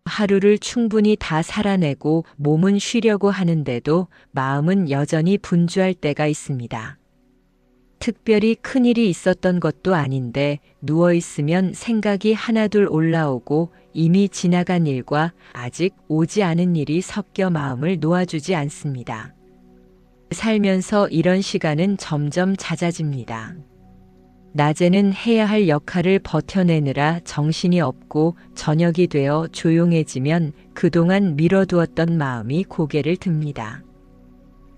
하루를 충분히 다 살아내고 몸은 쉬려고 하는데도 마음은 여전히 분주할 때가 있습니다. 특별히 큰일이 있었던 것도 아닌데 누워있으면 생각이 하나둘 올라오고 이미 지나간 일과 아직 오지 않은 일이 섞여 마음을 놓아주지 않습니다. 살면서 이런 시간은 점점 잦아집니다. 낮에는 해야 할 역할을 버텨내느라 정신이 없고 저녁이 되어 조용해지면 그동안 미뤄두었던 마음이 고개를 듭니다.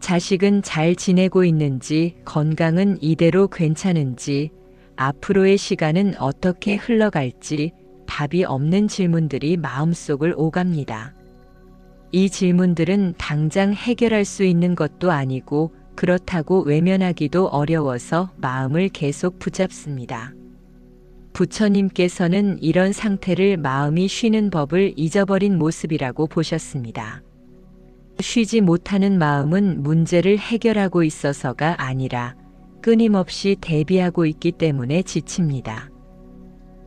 자식은 잘 지내고 있는지, 건강은 이대로 괜찮은지, 앞으로의 시간은 어떻게 흘러갈지 답이 없는 질문들이 마음속을 오갑니다. 이 질문들은 당장 해결할 수 있는 것도 아니고 그렇다고 외면하기도 어려워서 마음을 계속 붙잡습니다. 부처님께서는 이런 상태를 마음이 쉬는 법을 잊어버린 모습이라고 보셨습니다. 쉬지 못하는 마음은 문제를 해결하고 있어서가 아니라 끊임없이 대비하고 있기 때문에 지칩니다.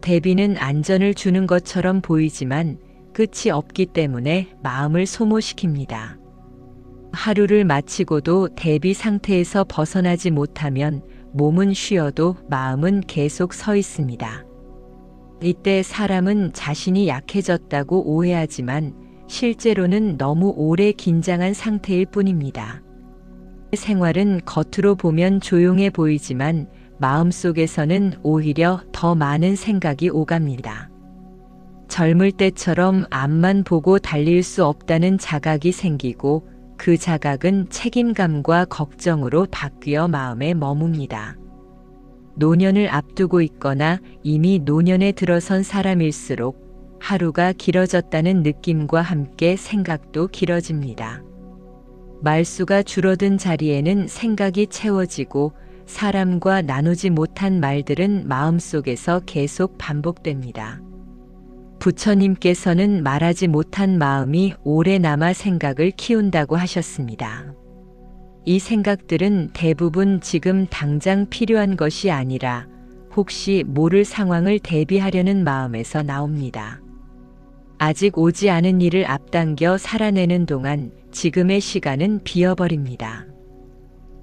대비는 안전을 주는 것처럼 보이지만 끝이 없기 때문에 마음을 소모시킵니다. 하루를 마치고도 대비 상태에서 벗어나지 못하면 몸은 쉬어도 마음은 계속 서 있습니다. 이때 사람은 자신이 약해졌다고 오해하지만 실제로는 너무 오래 긴장한 상태일 뿐입니다. 생활은 겉으로 보면 조용해 보이지만 마음속에서는 오히려 더 많은 생각이 오갑니다. 젊을 때처럼 앞만 보고 달릴 수 없다는 자각이 생기고 그 자각은 책임감과 걱정으로 바뀌어 마음에 머뭅니다. 노년을 앞두고 있거나 이미 노년에 들어선 사람일수록 하루가 길어졌다는 느낌과 함께 생각도 길어집니다. 말수가 줄어든 자리에는 생각이 채워지고 사람과 나누지 못한 말들은 마음속에서 계속 반복됩니다. 부처님께서는 말하지 못한 마음이 오래 남아 생각을 키운다고 하셨습니다. 이 생각들은 대부분 지금 당장 필요한 것이 아니라 혹시 모를 상황을 대비하려는 마음에서 나옵니다. 아직 오지 않은 일을 앞당겨 살아내는 동안 지금의 시간은 비어버립니다.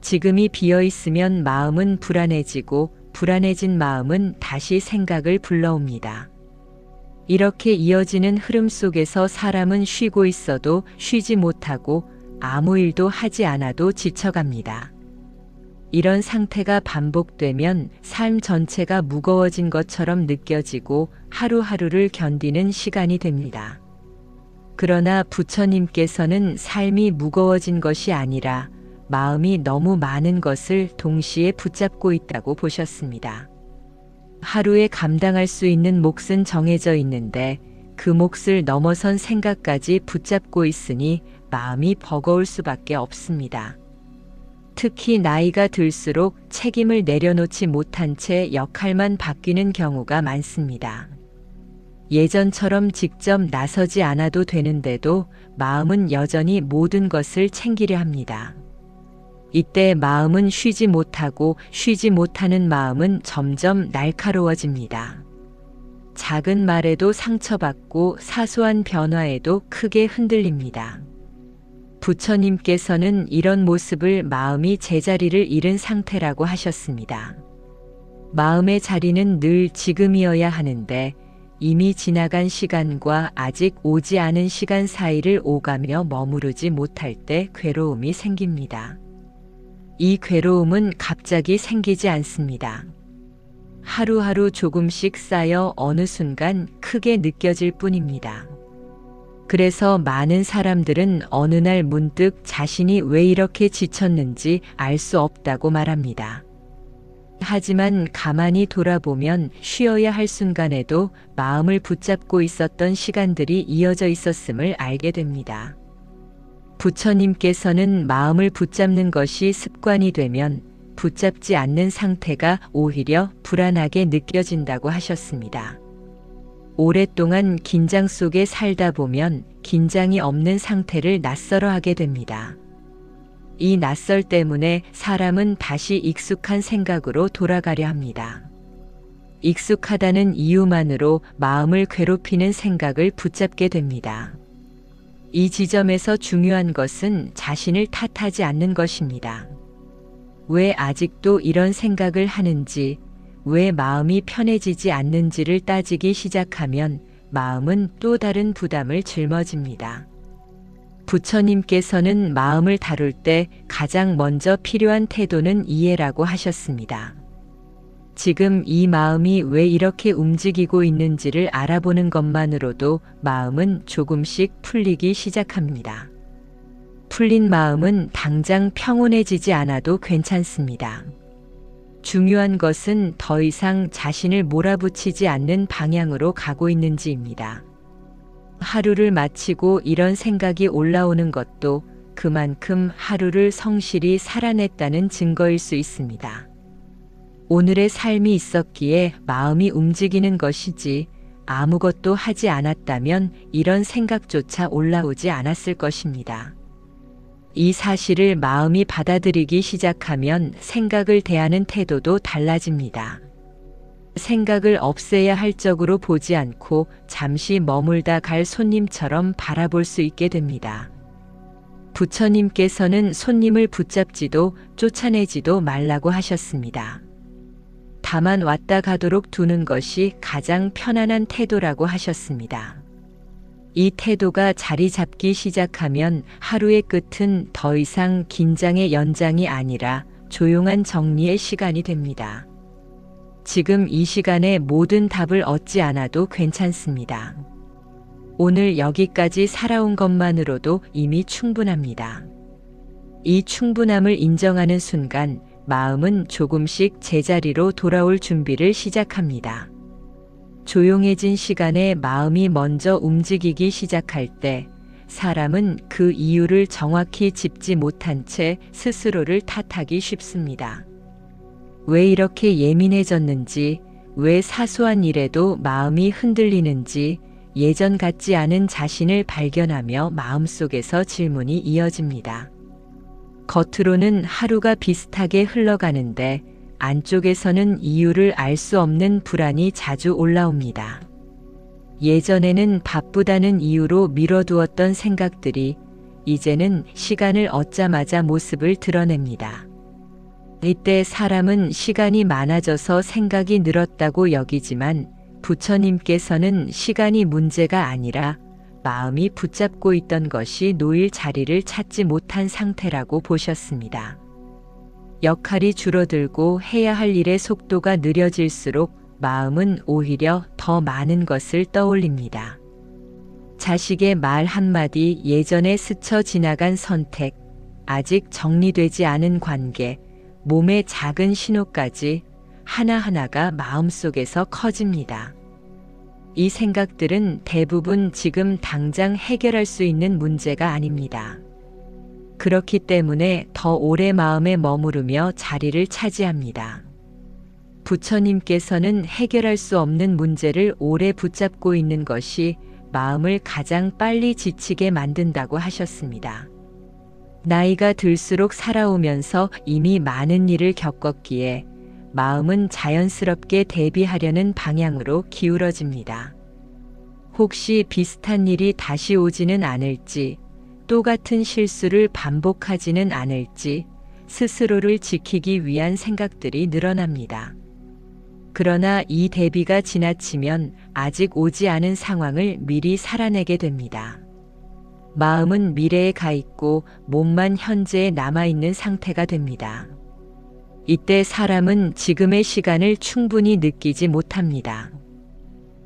지금이 비어있으면 마음은 불안해지고 불안해진 마음은 다시 생각을 불러옵니다. 이렇게 이어지는 흐름 속에서 사람은 쉬고 있어도 쉬지 못하고 아무 일도 하지 않아도 지쳐갑니다. 이런 상태가 반복되면 삶 전체가 무거워진 것처럼 느껴지고 하루하루를 견디는 시간이 됩니다. 그러나 부처님께서는 삶이 무거워진 것이 아니라 마음이 너무 많은 것을 동시에 붙잡고 있다고 보셨습니다. 하루에 감당할 수 있는 몫은 정해져 있는데 그 몫을 넘어선 생각까지 붙잡고 있으니 마음이 버거울 수밖에 없습니다. 특히 나이가 들수록 책임을 내려놓지 못한 채 역할만 바뀌는 경우가 많습니다. 예전처럼 직접 나서지 않아도 되는데도 마음은 여전히 모든 것을 챙기려 합니다. 이때 마음은 쉬지 못하고 쉬지 못하는 마음은 점점 날카로워집니다. 작은 말에도 상처받고 사소한 변화에도 크게 흔들립니다. 부처님께서는 이런 모습을 마음이 제자리를 잃은 상태라고 하셨습니다. 마음의 자리는 늘 지금이어야 하는데 이미 지나간 시간과 아직 오지 않은 시간 사이를 오가며 머무르지 못할 때 괴로움이 생깁니다. 이 괴로움은 갑자기 생기지 않습니다. 하루하루 조금씩 쌓여 어느 순간 크게 느껴질 뿐입니다. 그래서 많은 사람들은 어느 날 문득 자신이 왜 이렇게 지쳤는지 알 수 없다고 말합니다. 하지만 가만히 돌아보면 쉬어야 할 순간에도 마음을 붙잡고 있었던 시간들이 이어져 있었음을 알게 됩니다. 부처님께서는 마음을 붙잡는 것이 습관이 되면 붙잡지 않는 상태가 오히려 불안하게 느껴진다고 하셨습니다. 오랫동안 긴장 속에 살다 보면 긴장이 없는 상태를 낯설어 하게 됩니다. 이 낯설 때문에 사람은 다시 익숙한 생각으로 돌아가려 합니다. 익숙하다는 이유만으로 마음을 괴롭히는 생각을 붙잡게 됩니다. 이 지점에서 중요한 것은 자신을 탓하지 않는 것입니다. 왜 아직도 이런 생각을 하는지, 왜 마음이 편해지지 않는지를 따지기 시작하면 마음은 또 다른 부담을 짊어집니다. 부처님께서는 마음을 다룰 때 가장 먼저 필요한 태도는 이해라고 하셨습니다. 지금 이 마음이 왜 이렇게 움직이고 있는지를 알아보는 것만으로도 마음은 조금씩 풀리기 시작합니다. 풀린 마음은 당장 평온해지지 않아도 괜찮습니다. 중요한 것은 더 이상 자신을 몰아붙이지 않는 방향으로 가고 있는지입니다. 하루를 마치고 이런 생각이 올라오는 것도 그만큼 하루를 성실히 살아냈다는 증거일 수 있습니다. 오늘의 삶이 있었기에 마음이 움직이는 것이지 아무것도 하지 않았다면 이런 생각조차 올라오지 않았을 것입니다. 이 사실을 마음이 받아들이기 시작하면 생각을 대하는 태도도 달라집니다. 생각을 없애야 할 적으로 보지 않고 잠시 머물다 갈 손님처럼 바라볼 수 있게 됩니다. 부처님께서는 손님을 붙잡지도 쫓아내지도 말라고 하셨습니다. 다만 왔다 가도록 두는 것이 가장 편안한 태도라고 하셨습니다. 이 태도가 자리 잡기 시작하면 하루의 끝은 더 이상 긴장의 연장이 아니라 조용한 정리의 시간이 됩니다. 지금 이 시간에 모든 답을 얻지 않아도 괜찮습니다. 오늘 여기까지 살아온 것만으로도 이미 충분합니다. 이 충분함을 인정하는 순간 마음은 조금씩 제자리로 돌아올 준비를 시작합니다. 조용해진 시간에 마음이 먼저 움직이기 시작할 때 사람은 그 이유를 정확히 짚지 못한 채 스스로를 탓하기 쉽습니다. 왜 이렇게 예민해졌는지, 왜 사소한 일에도 마음이 흔들리는지 예전 같지 않은 자신을 발견하며 마음속에서 질문이 이어집니다. 겉으로는 하루가 비슷하게 흘러가는데 안쪽에서는 이유를 알 수 없는 불안이 자주 올라옵니다. 예전에는 바쁘다는 이유로 미뤄두었던 생각들이 이제는 시간을 얻자마자 모습을 드러냅니다. 이때 사람은 시간이 많아져서 생각이 늘었다고 여기지만 부처님께서는 시간이 문제가 아니라 마음이 붙잡고 있던 것이 놓일 자리를 찾지 못한 상태라고 보셨습니다. 역할이 줄어들고 해야 할 일의 속도가 느려질수록 마음은 오히려 더 많은 것을 떠올립니다. 자식의 말 한마디, 예전에 스쳐 지나간 선택, 아직 정리되지 않은 관계, 몸의 작은 신호까지 하나하나가 마음속에서 커집니다. 이 생각들은 대부분 지금 당장 해결할 수 있는 문제가 아닙니다. 그렇기 때문에 더 오래 마음에 머무르며 자리를 차지합니다. 부처님께서는 해결할 수 없는 문제를 오래 붙잡고 있는 것이 마음을 가장 빨리 지치게 만든다고 하셨습니다. 나이가 들수록 살아오면서 이미 많은 일을 겪었기에 마음은 자연스럽게 대비하려는 방향으로 기울어집니다. 혹시 비슷한 일이 다시 오지는 않을지, 똑같은 실수를 반복하지는 않을지 스스로를 지키기 위한 생각들이 늘어납니다. 그러나 이 대비가 지나치면 아직 오지 않은 상황을 미리 살아내게 됩니다. 마음은 미래에 가 있고 몸만 현재에 남아있는 상태가 됩니다. 이때 사람은 지금의 시간을 충분히 느끼지 못합니다.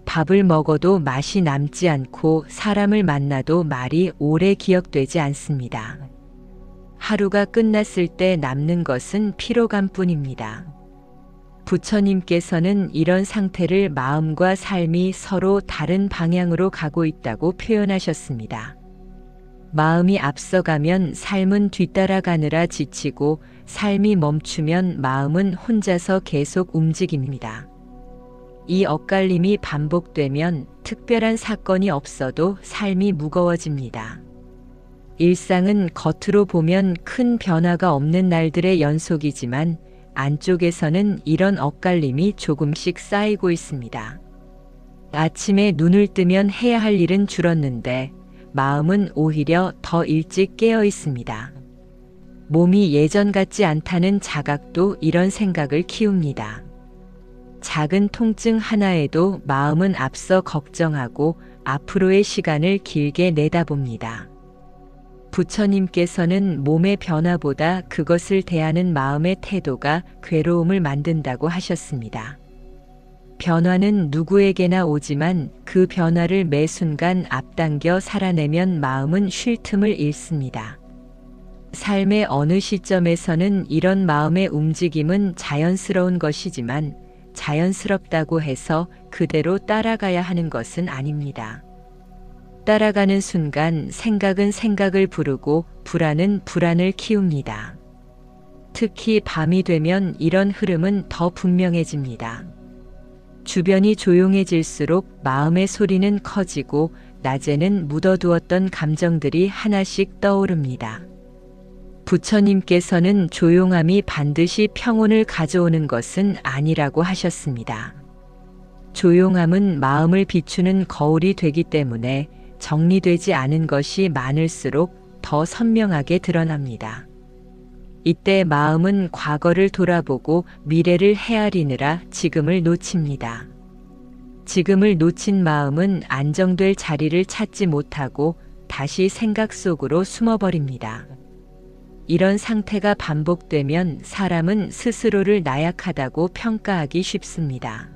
밥을 먹어도 맛이 남지 않고 사람을 만나도 말이 오래 기억되지 않습니다. 하루가 끝났을 때 남는 것은 피로감뿐입니다. 부처님께서는 이런 상태를 마음과 삶이 서로 다른 방향으로 가고 있다고 표현하셨습니다. 마음이 앞서가면 삶은 뒤따라가느라 지치고 삶이 멈추면 마음은 혼자서 계속 움직입니다. 이 엇갈림이 반복되면 특별한 사건이 없어도 삶이 무거워집니다. 일상은 겉으로 보면 큰 변화가 없는 날들의 연속이지만 안쪽에서는 이런 엇갈림이 조금씩 쌓이고 있습니다. 아침에 눈을 뜨면 해야 할 일은 줄었는데 마음은 오히려 더 일찍 깨어 있습니다. 몸이 예전 같지 않다는 자각도 이런 생각을 키웁니다. 작은 통증 하나에도 마음은 앞서 걱정하고 앞으로의 시간을 길게 내다봅니다. 부처님께서는 몸의 변화보다 그것을 대하는 마음의 태도가 괴로움을 만든다고 하셨습니다. 변화는 누구에게나 오지만 그 변화를 매 순간 앞당겨 살아내면 마음은 쉴 틈을 잃습니다. 삶의 어느 시점에서는 이런 마음의 움직임은 자연스러운 것이지만 자연스럽다고 해서 그대로 따라가야 하는 것은 아닙니다. 따라가는 순간 생각은 생각을 부르고 불안은 불안을 키웁니다. 특히 밤이 되면 이런 흐름은 더 분명해집니다. 주변이 조용해질수록 마음의 소리는 커지고 낮에는 묻어두었던 감정들이 하나씩 떠오릅니다. 부처님께서는 조용함이 반드시 평온을 가져오는 것은 아니라고 하셨습니다. 조용함은 마음을 비추는 거울이 되기 때문에 정리되지 않은 것이 많을수록 더 선명하게 드러납니다. 이때 마음은 과거를 돌아보고 미래를 헤아리느라 지금을 놓칩니다. 지금을 놓친 마음은 안정될 자리를 찾지 못하고 다시 생각 속으로 숨어버립니다. 이런 상태가 반복되면 사람은 스스로를 나약하다고 평가하기 쉽습니다.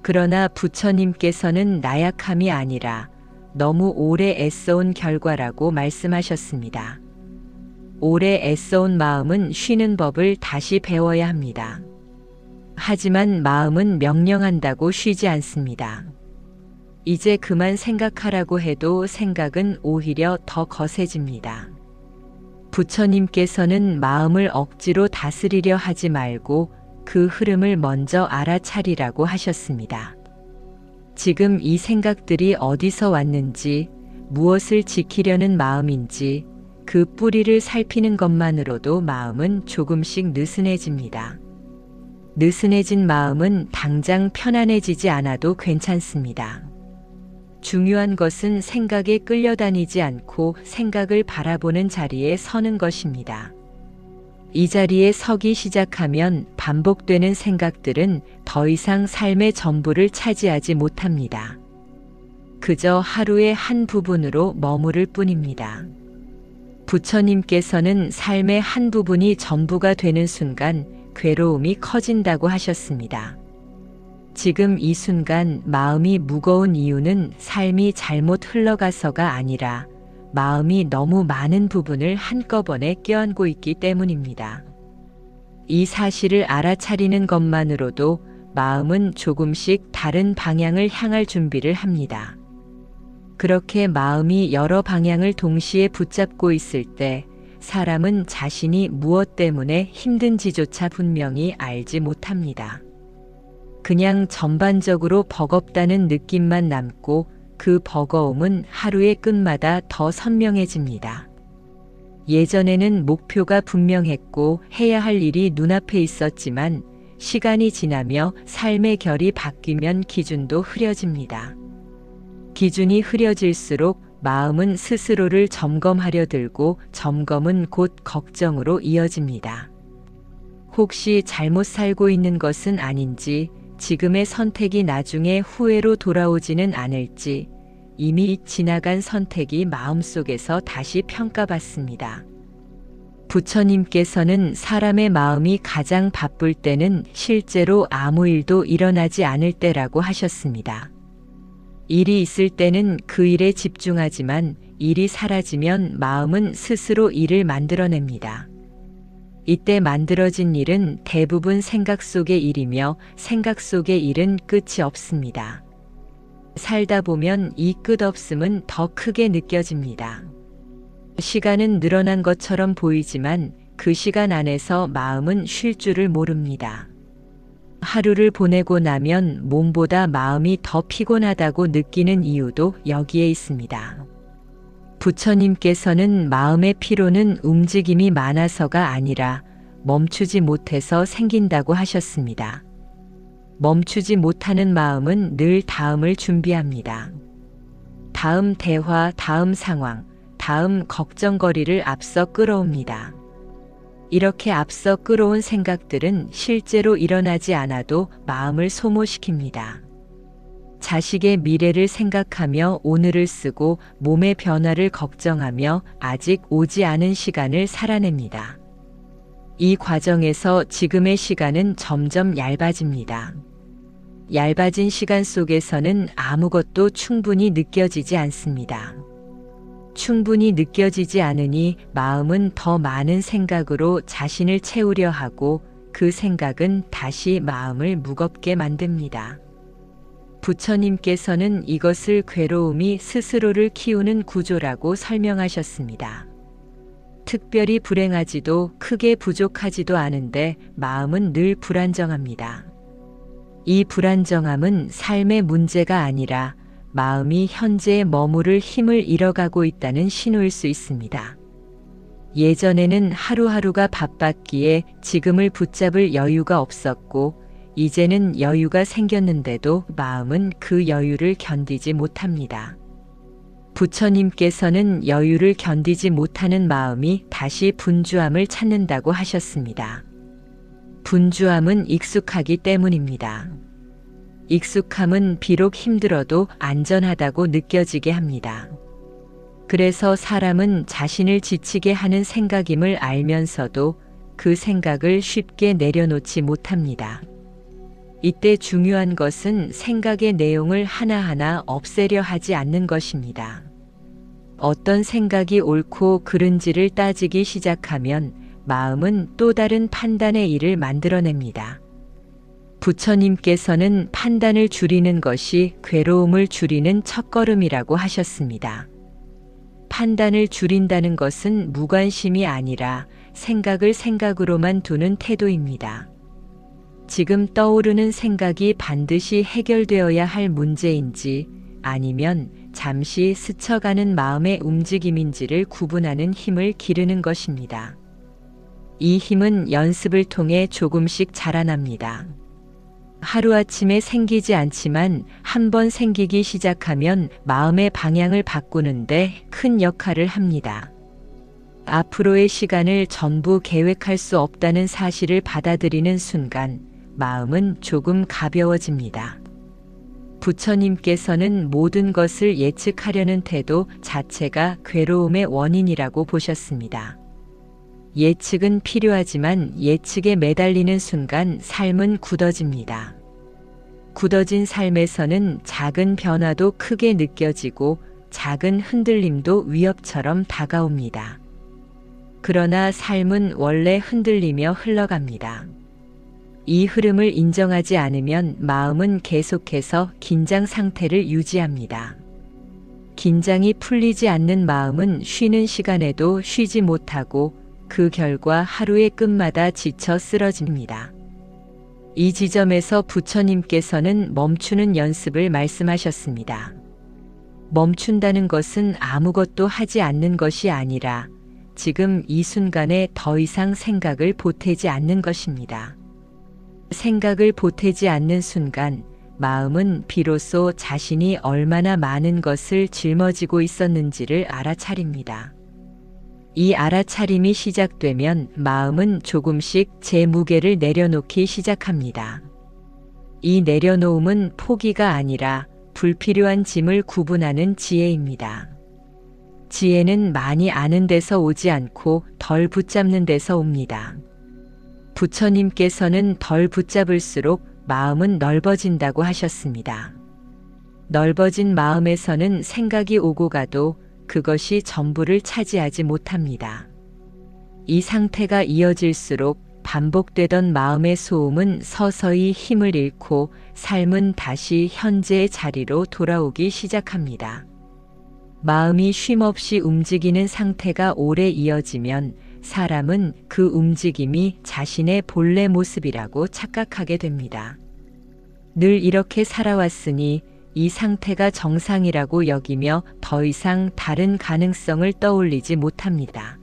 그러나 부처님께서는 나약함이 아니라 너무 오래 애써온 결과라고 말씀하셨습니다. 오래 애써온 마음은 쉬는 법을 다시 배워야 합니다. 하지만 마음은 명령한다고 쉬지 않습니다. 이제 그만 생각하라고 해도 생각은 오히려 더 거세집니다. 부처님께서는 마음을 억지로 다스리려 하지 말고 그 흐름을 먼저 알아차리라고 하셨습니다. 지금 이 생각들이 어디서 왔는지, 무엇을 지키려는 마음인지 그 뿌리를 살피는 것만으로도 마음은 조금씩 느슨해집니다. 느슨해진 마음은 당장 편안해지지 않아도 괜찮습니다. 중요한 것은 생각에 끌려다니지 않고 생각을 바라보는 자리에 서는 것입니다. 이 자리에 서기 시작하면 반복되는 생각들은 더 이상 삶의 전부를 차지하지 못합니다. 그저 하루의 한 부분으로 머무를 뿐입니다. 부처님께서는 삶의 한 부분이 전부가 되는 순간 괴로움이 커진다고 하셨습니다. 지금 이 순간 마음이 무거운 이유는 삶이 잘못 흘러가서가 아니라 마음이 너무 많은 부분을 한꺼번에 껴안고 있기 때문입니다. 이 사실을 알아차리는 것만으로도 마음은 조금씩 다른 방향을 향할 준비를 합니다. 그렇게 마음이 여러 방향을 동시에 붙잡고 있을 때 사람은 자신이 무엇 때문에 힘든지조차 분명히 알지 못합니다. 그냥 전반적으로 버겁다는 느낌만 남고 그 버거움은 하루의 끝마다 더 선명해집니다. 예전에는 목표가 분명했고 해야 할 일이 눈앞에 있었지만 시간이 지나며 삶의 결이 바뀌면 기준도 흐려집니다. 기준이 흐려질수록 마음은 스스로를 점검하려 들고 점검은 곧 걱정으로 이어집니다. 혹시 잘못 살고 있는 것은 아닌지, 지금의 선택이 나중에 후회로 돌아오지는 않을지, 이미 지나간 선택이 마음속에서 다시 평가받습니다. 부처님께서는 사람의 마음이 가장 바쁠 때는 실제로 아무 일도 일어나지 않을 때라고 하셨습니다. 일이 있을 때는 그 일에 집중하지만 일이 사라지면 마음은 스스로 일을 만들어냅니다. 이때 만들어진 일은 대부분 생각 속의 일이며 생각 속의 일은 끝이 없습니다. 살다 보면 이 끝없음은 더 크게 느껴집니다. 시간은 늘어난 것처럼 보이지만 그 시간 안에서 마음은 쉴 줄을 모릅니다. 하루를 보내고 나면 몸보다 마음이 더 피곤하다고 느끼는 이유도 여기에 있습니다. 부처님께서는 마음의 피로는 움직임이 많아서가 아니라 멈추지 못해서 생긴다고 하셨습니다. 멈추지 못하는 마음은 늘 다음을 준비합니다. 다음 대화, 다음 상황, 다음 걱정거리를 앞서 끌어옵니다. 이렇게 앞서 끌어온 생각들은 실제로 일어나지 않아도 마음을 소모시킵니다. 자식의 미래를 생각하며 오늘을 쓰고 몸의 변화를 걱정하며 아직 오지 않은 시간을 살아냅니다. 이 과정에서 지금의 시간은 점점 얇아집니다. 얇아진 시간 속에서는 아무것도 충분히 느껴지지 않습니다. 충분히 느껴지지 않으니 마음은 더 많은 생각으로 자신을 채우려 하고 그 생각은 다시 마음을 무겁게 만듭니다. 부처님께서는 이것을 괴로움이 스스로를 키우는 구조라고 설명하셨습니다. 특별히 불행하지도 크게 부족하지도 않은데 마음은 늘 불안정합니다. 이 불안정함은 삶의 문제가 아니라 마음이 현재에 머무를 힘을 잃어가고 있다는 신호일 수 있습니다. 예전에는 하루하루가 바빴기에 지금을 붙잡을 여유가 없었고 이제는 여유가 생겼는데도 마음은 그 여유를 견디지 못합니다. 부처님께서는 여유를 견디지 못하는 마음이 다시 분주함을 찾는다고 하셨습니다. 분주함은 익숙하기 때문입니다. 익숙함은 비록 힘들어도 안전하다고 느껴지게 합니다. 그래서 사람은 자신을 지치게 하는 생각임을 알면서도 그 생각을 쉽게 내려놓지 못합니다. 이때 중요한 것은 생각의 내용을 하나하나 없애려 하지 않는 것입니다. 어떤 생각이 옳고 그른지를 따지기 시작하면 마음은 또 다른 판단의 일을 만들어냅니다. 부처님께서는 판단을 줄이는 것이 괴로움을 줄이는 첫걸음이라고 하셨습니다. 판단을 줄인다는 것은 무관심이 아니라 생각을 생각으로만 두는 태도입니다. 지금 떠오르는 생각이 반드시 해결되어야 할 문제인지 아니면 잠시 스쳐가는 마음의 움직임인지를 구분하는 힘을 기르는 것입니다. 이 힘은 연습을 통해 조금씩 자라납니다. 하루아침에 생기지 않지만 한번 생기기 시작하면 마음의 방향을 바꾸는데 큰 역할을 합니다. 앞으로의 시간을 전부 계획할 수 없다는 사실을 받아들이는 순간 마음은 조금 가벼워집니다. 부처님께서는 모든 것을 예측하려는 태도 자체가 괴로움의 원인이라고 보셨습니다. 예측은 필요하지만 예측에 매달리는 순간 삶은 굳어집니다. 굳어진 삶에서는 작은 변화도 크게 느껴지고 작은 흔들림도 위협처럼 다가옵니다. 그러나 삶은 원래 흔들리며 흘러갑니다. 이 흐름을 인정하지 않으면 마음은 계속해서 긴장 상태를 유지합니다. 긴장이 풀리지 않는 마음은 쉬는 시간에도 쉬지 못하고 그 결과 하루의 끝마다 지쳐 쓰러집니다. 이 지점에서 부처님께서는 멈추는 연습을 말씀하셨습니다. 멈춘다는 것은 아무것도 하지 않는 것이 아니라 지금 이 순간에 더 이상 생각을 보태지 않는 것입니다. 생각을 보태지 않는 순간 마음은 비로소 자신이 얼마나 많은 것을 짊어지고 있었는지를 알아차립니다. 이 알아차림이 시작되면 마음은 조금씩 제 무게를 내려놓기 시작합니다. 이 내려놓음은 포기가 아니라 불필요한 짐을 구분하는 지혜입니다. 지혜는 많이 아는 데서 오지 않고 덜 붙잡는 데서 옵니다. 부처님께서는 덜 붙잡을수록 마음은 넓어진다고 하셨습니다. 넓어진 마음에서는 생각이 오고 가도 그것이 전부를 차지하지 못합니다. 이 상태가 이어질수록 반복되던 마음의 소음은 서서히 힘을 잃고 삶은 다시 현재의 자리로 돌아오기 시작합니다. 마음이 쉼없이 움직이는 상태가 오래 이어지면 사람은 그 움직임이 자신의 본래 모습이라고 착각하게 됩니다. 늘 이렇게 살아왔으니 이 상태가 정상이라고 여기며 더 이상 다른 가능성을 떠올리지 못합니다.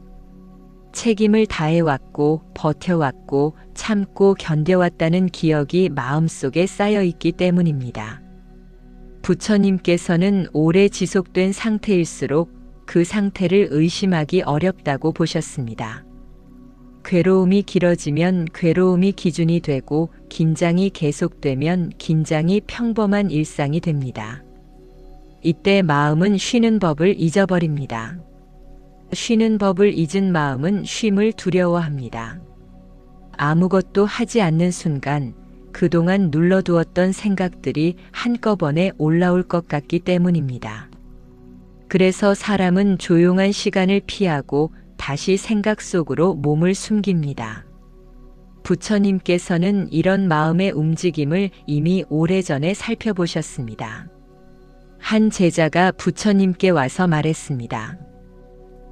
책임을 다해왔고 버텨왔고 참고 견뎌왔다는 기억이 마음속에 쌓여있기 때문입니다. 부처님께서는 오래 지속된 상태일수록 그 상태를 의심하기 어렵다고 보셨습니다. 괴로움이 길어지면 괴로움이 기준이 되고 긴장이 계속되면 긴장이 평범한 일상이 됩니다. 이때 마음은 쉬는 법을 잊어버립니다. 쉬는 법을 잊은 마음은 쉼을 두려워합니다. 아무것도 하지 않는 순간 그동안 눌러두었던 생각들이 한꺼번에 올라올 것 같기 때문입니다. 그래서 사람은 조용한 시간을 피하고 다시 생각 속으로 몸을 숨깁니다. 부처님께서는 이런 마음의 움직임을 이미 오래전에 살펴보셨습니다. 한 제자가 부처님께 와서 말했습니다.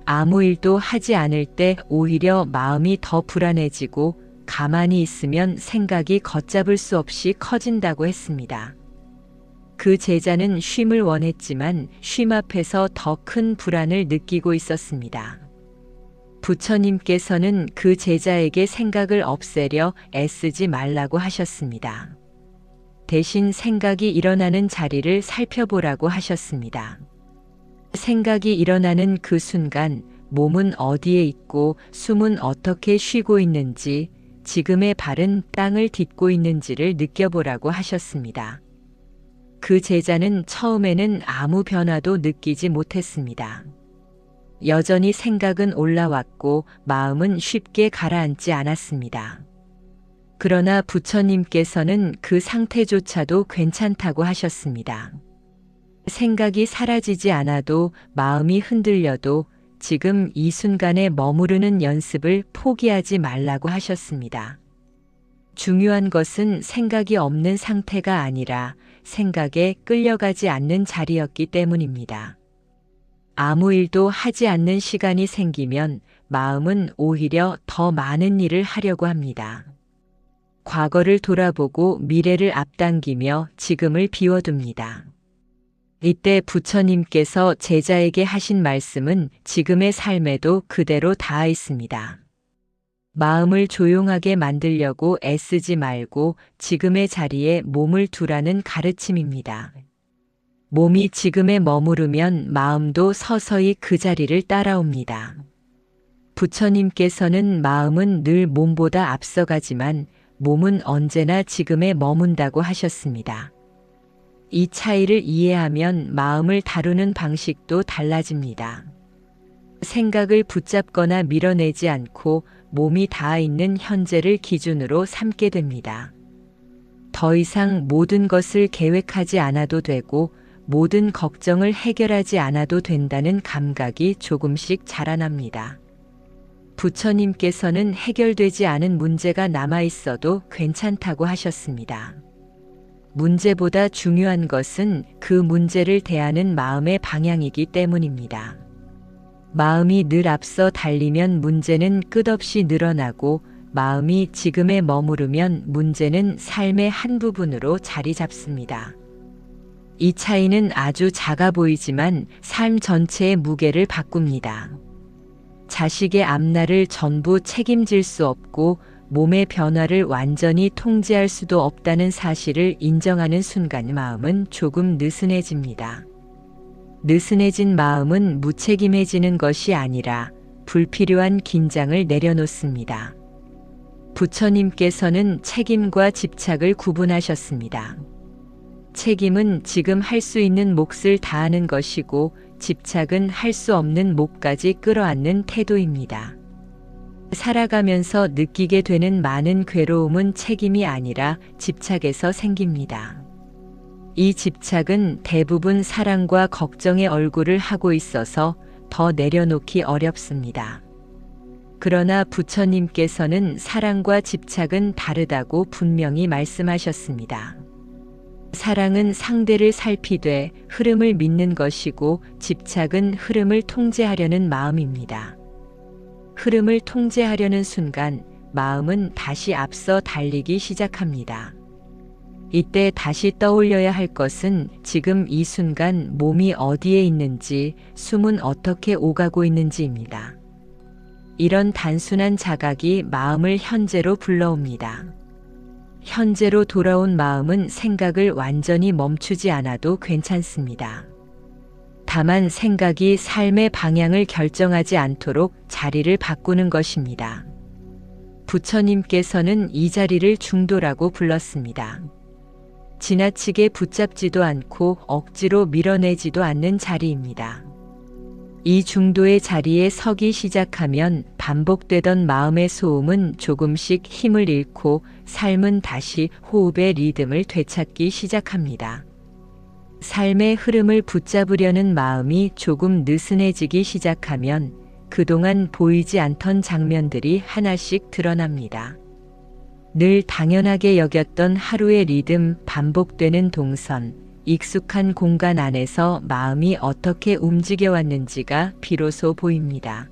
아무 일도 하지 않을 때 오히려 마음이 더 불안해지고 가만히 있으면 생각이 걷잡을 수 없이 커진다고 했습니다. 그 제자는 쉼을 원했지만 쉼 앞에서 더 큰 불안을 느끼고 있었습니다. 부처님께서는 그 제자에게 생각을 없애려 애쓰지 말라고 하셨습니다. 대신 생각이 일어나는 자리를 살펴보라고 하셨습니다. 생각이 일어나는 그 순간 몸은 어디에 있고 숨은 어떻게 쉬고 있는지, 지금의 발은 땅을 딛고 있는지를 느껴보라고 하셨습니다. 그 제자는 처음에는 아무 변화도 느끼지 못했습니다. 여전히 생각은 올라왔고 마음은 쉽게 가라앉지 않았습니다. 그러나 부처님께서는 그 상태조차도 괜찮다고 하셨습니다. 생각이 사라지지 않아도 마음이 흔들려도 지금 이 순간에 머무르는 연습을 포기하지 말라고 하셨습니다. 중요한 것은 생각이 없는 상태가 아니라 생각에 끌려가지 않는 자리였기 때문입니다. 아무 일도 하지 않는 시간이 생기면 마음은 오히려 더 많은 일을 하려고 합니다. 과거를 돌아보고 미래를 앞당기며 지금을 비워둡니다. 이때 부처님께서 제자에게 하신 말씀은 지금의 삶에도 그대로 닿아 있습니다. 마음을 조용하게 만들려고 애쓰지 말고 지금의 자리에 몸을 두라는 가르침입니다. 몸이 지금에 머무르면 마음도 서서히 그 자리를 따라옵니다. 부처님께서는 마음은 늘 몸보다 앞서가지만 몸은 언제나 지금에 머문다고 하셨습니다. 이 차이를 이해하면 마음을 다루는 방식도 달라집니다. 생각을 붙잡거나 밀어내지 않고 몸이 닿아 있는 현재를 기준으로 삼게 됩니다. 더 이상 모든 것을 계획하지 않아도 되고 모든 걱정을 해결하지 않아도 된다는 감각이 조금씩 자라납니다. 부처님께서는 해결되지 않은 문제가 남아 있어도 괜찮다고 하셨습니다. 문제보다 중요한 것은 그 문제를 대하는 마음의 방향이기 때문입니다. 마음이 늘 앞서 달리면 문제는 끝없이 늘어나고 마음이 지금에 머무르면 문제는 삶의 한 부분으로 자리 잡습니다. 이 차이는 아주 작아 보이지만 삶 전체의 무게를 바꿉니다. 자식의 앞날을 전부 책임질 수 없고 몸의 변화를 완전히 통제할 수도 없다는 사실을 인정하는 순간 마음은 조금 느슨해집니다. 느슨해진 마음은 무책임해지는 것이 아니라 불필요한 긴장을 내려놓습니다. 부처님께서는 책임과 집착을 구분하셨습니다. 책임은 지금 할 수 있는 몫을 다하는 것이고 집착은 할 수 없는 몫까지 끌어안는 태도입니다. 살아가면서 느끼게 되는 많은 괴로움은 책임이 아니라 집착에서 생깁니다. 이 집착은 대부분 사랑과 걱정의 얼굴을 하고 있어서 더 내려놓기 어렵습니다. 그러나 부처님께서는 사랑과 집착은 다르다고 분명히 말씀하셨습니다. 사랑은 상대를 살피되 흐름을 믿는 것이고 집착은 흐름을 통제하려는 마음입니다. 흐름을 통제하려는 순간 마음은 다시 앞서 달리기 시작합니다. 이때 다시 떠올려야 할 것은 지금 이 순간 몸이 어디에 있는지, 숨은 어떻게 오가고 있는지입니다. 이런 단순한 자각이 마음을 현재로 불러옵니다. 현재로 돌아온 마음은 생각을 완전히 멈추지 않아도 괜찮습니다. 다만 생각이 삶의 방향을 결정하지 않도록 자리를 바꾸는 것입니다. 부처님께서는 이 자리를 중도라고 불렀습니다. 지나치게 붙잡지도 않고 억지로 밀어내지도 않는 자리입니다. 이 중도의 자리에 서기 시작하면 반복되던 마음의 소음은 조금씩 힘을 잃고 삶은 다시 호흡의 리듬을 되찾기 시작합니다. 삶의 흐름을 붙잡으려는 마음이 조금 느슨해지기 시작하면 그동안 보이지 않던 장면들이 하나씩 드러납니다. 늘 당연하게 여겼던 하루의 리듬, 반복되는 동선, 익숙한 공간 안에서 마음이 어떻게 움직여왔는지가 비로소 보입니다.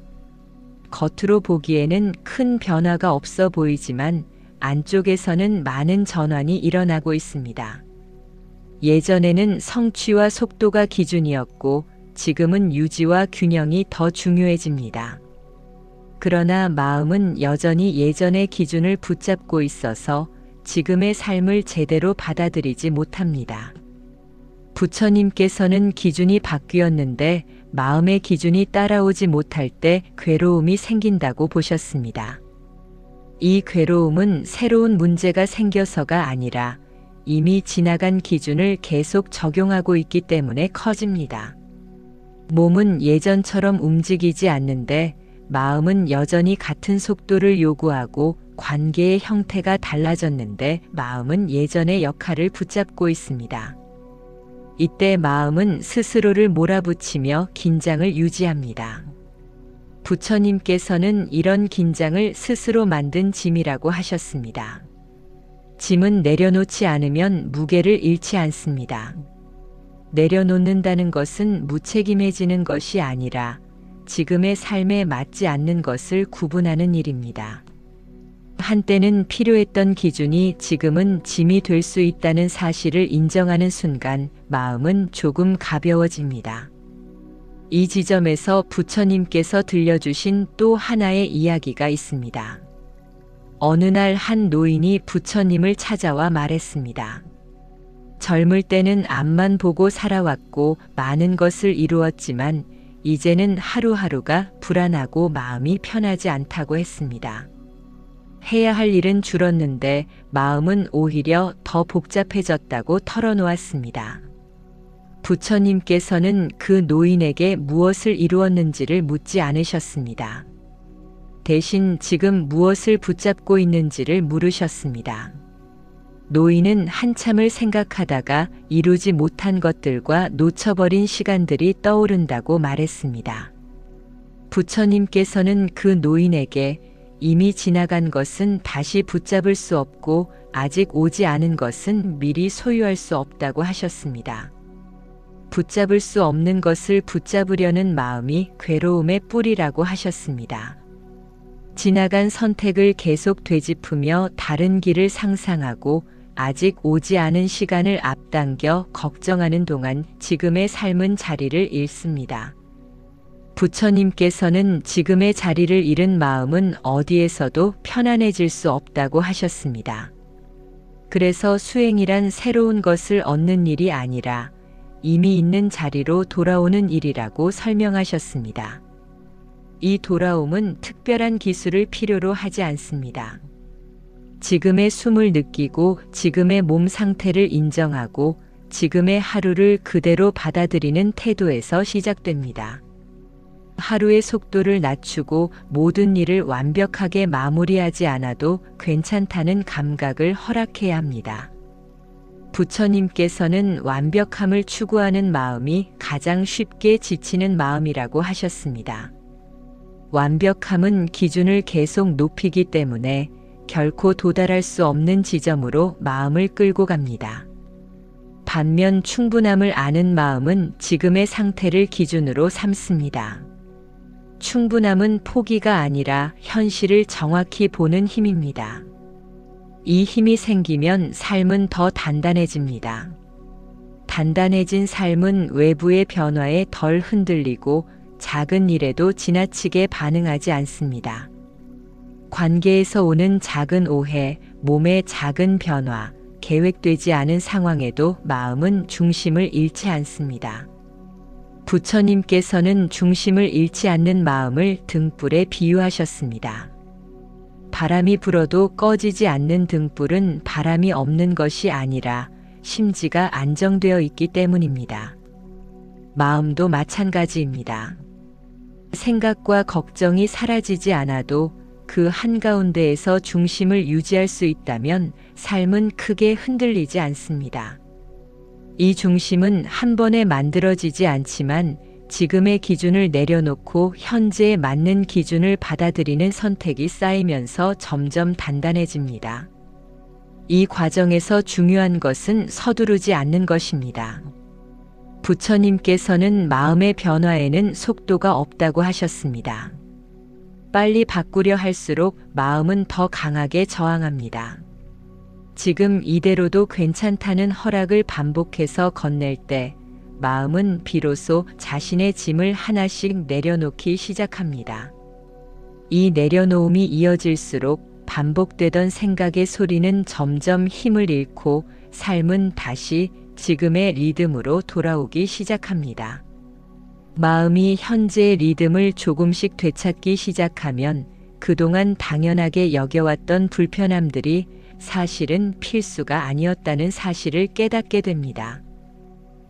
겉으로 보기에는 큰 변화가 없어 보이지만 안쪽에서는 많은 전환이 일어나고 있습니다. 예전에는 성취와 속도가 기준이었고 지금은 유지와 균형이 더 중요해집니다. 그러나 마음은 여전히 예전의 기준을 붙잡고 있어서 지금의 삶을 제대로 받아들이지 못합니다. 부처님께서는 기준이 바뀌었는데 마음의 기준이 따라오지 못할 때 괴로움이 생긴다고 보셨습니다. 이 괴로움은 새로운 문제가 생겨서가 아니라 이미 지나간 기준을 계속 적용하고 있기 때문에 커집니다. 몸은 예전처럼 움직이지 않는데 마음은 여전히 같은 속도를 요구하고 관계의 형태가 달라졌는데 마음은 예전의 역할을 붙잡고 있습니다. 이때 마음은 스스로를 몰아붙이며 긴장을 유지합니다. 부처님께서는 이런 긴장을 스스로 만든 짐이라고 하셨습니다. 짐은 내려놓지 않으면 무게를 잃지 않습니다. 내려놓는다는 것은 무책임해지는 것이 아니라 지금의 삶에 맞지 않는 것을 구분하는 일입니다. 한때는 필요했던 기준이 지금은 짐이 될 수 있다는 사실을 인정하는 순간 마음은 조금 가벼워집니다. 이 지점에서 부처님께서 들려주신 또 하나의 이야기가 있습니다. 어느 날 한 노인이 부처님을 찾아와 말했습니다. 젊을 때는 앞만 보고 살아왔고 많은 것을 이루었지만 이제는 하루하루가 불안하고 마음이 편하지 않다고 했습니다. 해야 할 일은 줄었는데 마음은 오히려 더 복잡해졌다고 털어놓았습니다. 부처님께서는 그 노인에게 무엇을 이루었는지를 묻지 않으셨습니다. 대신 지금 무엇을 붙잡고 있는지를 물으셨습니다. 노인은 한참을 생각하다가 이루지 못한 것들과 놓쳐버린 시간들이 떠오른다고 말했습니다. 부처님께서는 그 노인에게 이미 지나간 것은 다시 붙잡을 수 없고 아직 오지 않은 것은 미리 소유할 수 없다고 하셨습니다. 붙잡을 수 없는 것을 붙잡으려는 마음이 괴로움의 뿌리라고 하셨습니다. 지나간 선택을 계속 되짚으며 다른 길을 상상하고 아직 오지 않은 시간을 앞당겨 걱정하는 동안 지금의 삶은 자리를 잃습니다. 부처님께서는 지금의 자리를 잃은 마음은 어디에서도 편안해질 수 없다고 하셨습니다. 그래서 수행이란 새로운 것을 얻는 일이 아니라 이미 있는 자리로 돌아오는 일이라고 설명하셨습니다. 이 돌아옴은 특별한 기술을 필요로 하지 않습니다. 지금의 숨을 느끼고 지금의 몸 상태를 인정하고 지금의 하루를 그대로 받아들이는 태도에서 시작됩니다. 하루의 속도를 낮추고 모든 일을 완벽하게 마무리하지 않아도 괜찮다는 감각을 허락해야 합니다. 부처님께서는 완벽함을 추구하는 마음이 가장 쉽게 지치는 마음이라고 하셨습니다. 완벽함은 기준을 계속 높이기 때문에 결코 도달할 수 없는 지점으로 마음을 끌고 갑니다. 반면 충분함을 아는 마음은 지금의 상태를 기준으로 삼습니다. 충분함은 포기가 아니라 현실을 정확히 보는 힘입니다. 이 힘이 생기면 삶은 더 단단해집니다. 단단해진 삶은 외부의 변화에 덜 흔들리고 작은 일에도 지나치게 반응하지 않습니다. 관계에서 오는 작은 오해, 몸의 작은 변화, 계획되지 않은 상황에도 마음은 중심을 잃지 않습니다. 부처님께서는 중심을 잃지 않는 마음을 등불에 비유하셨습니다. 바람이 불어도 꺼지지 않는 등불은 바람이 없는 것이 아니라 심지가 안정되어 있기 때문입니다. 마음도 마찬가지입니다. 생각과 걱정이 사라지지 않아도 그 한가운데에서 중심을 유지할 수 있다면 삶은 크게 흔들리지 않습니다. 이 중심은 한 번에 만들어지지 않지만 지금의 기준을 내려놓고 현재에 맞는 기준을 받아들이는 선택이 쌓이면서 점점 단단해집니다. 이 과정에서 중요한 것은 서두르지 않는 것입니다. 부처님께서는 마음의 변화에는 속도가 없다고 하셨습니다. 빨리 바꾸려 할수록 마음은 더 강하게 저항합니다. 지금 이대로도 괜찮다는 허락을 반복해서 건넬 때 마음은 비로소 자신의 짐을 하나씩 내려놓기 시작합니다. 이 내려놓음이 이어질수록 반복되던 생각의 소리는 점점 힘을 잃고 삶은 다시 지금의 리듬으로 돌아오기 시작합니다. 마음이 현재의 리듬을 조금씩 되찾기 시작하면 그동안 당연하게 여겨왔던 불편함들이 사실은 필수가 아니었다는 사실을 깨닫게 됩니다.